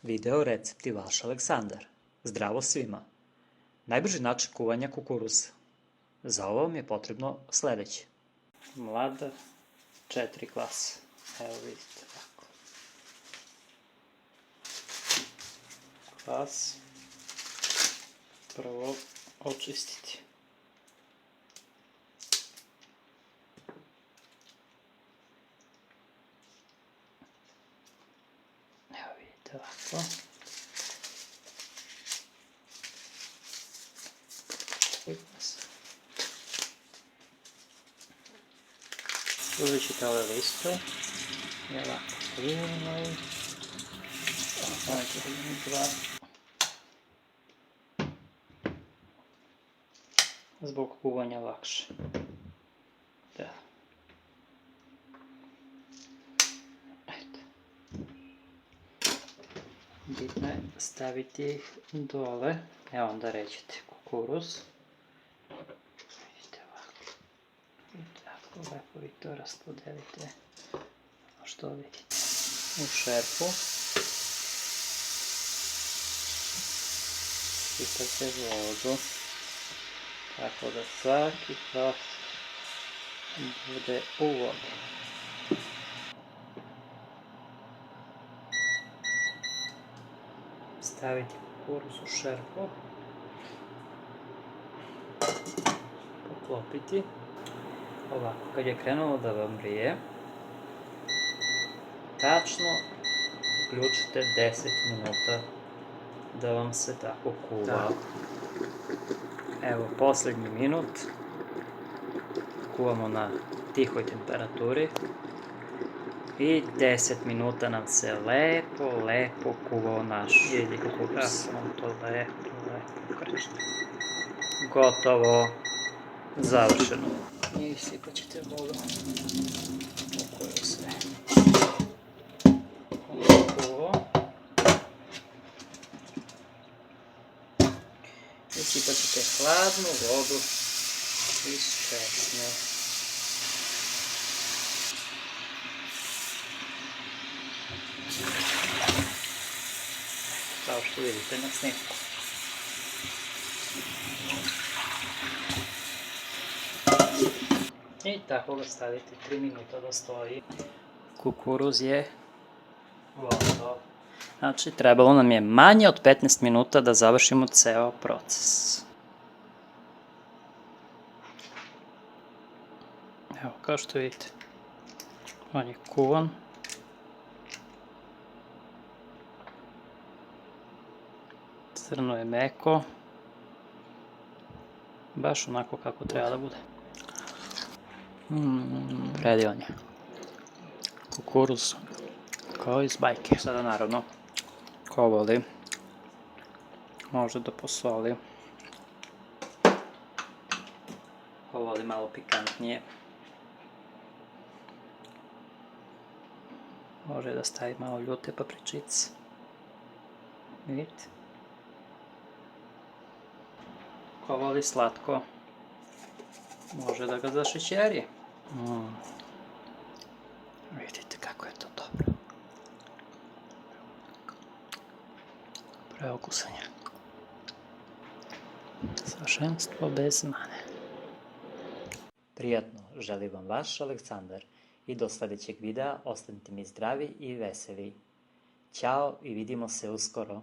Video recepti vaš Aleksandar. Zdravo svima! Najbrži način kuvanja kukuruza. Za ovo vam je potrebno sledeće. Mlada 4 klase. Evo vidite ovako. Kvas. Prvo očistiti. Evo vidite ovako. Uzet ćete ove liste i ovako primaju. Zbog kuvanja lakše. Da. Eto. Bitno je staviti ih dole, a onda rećete kukuruz. Vidite ovako. Tako lepo vi to raspodelite, što vidite. U šerpu sipate vodu, tako da svaki kvas bude u vodi. Staviti kukuruz u šerpu, poklopiti. Ovako, kad je krenulo da vam vrije, tačno uključite 10 minuta da vam se tako kuva. Evo, poslednji minut. Kuvamo na tihoj temperaturi. I 10 minuta nam se lepo kuvao naš kukuruz. On to lepo kršti. Gotovo. Završeno. I sipat ćete vodu u koju se kuva. I sipat ćete hladnu vodu iz česme. Kao što vidite na snimku. I tako ga stavite 3 minuta da stoji. Kukuruz je gotov. Znači, trebalo nam je manje od 15 minuta da završimo ceo proces. Evo, kao što vidite, on je kuvan. Crno je meko. Baš onako kako treba da bude. Predivan je. Kukuruz kao iz bajke. Sada naravno, ko voli, može da posoli. Ko voli malo pikantnije, može da stavi malo ljute papričice. Vidite? Ko voli slatko, može da ga zašećeri. Vidite kako je to dobro. Preukusan je. Savršenstvo bez mane. Prijatno želi vam vaš Aleksandar i do sledećeg videa ostanite mi zdravi i veseli. Ćao i vidimo se uskoro.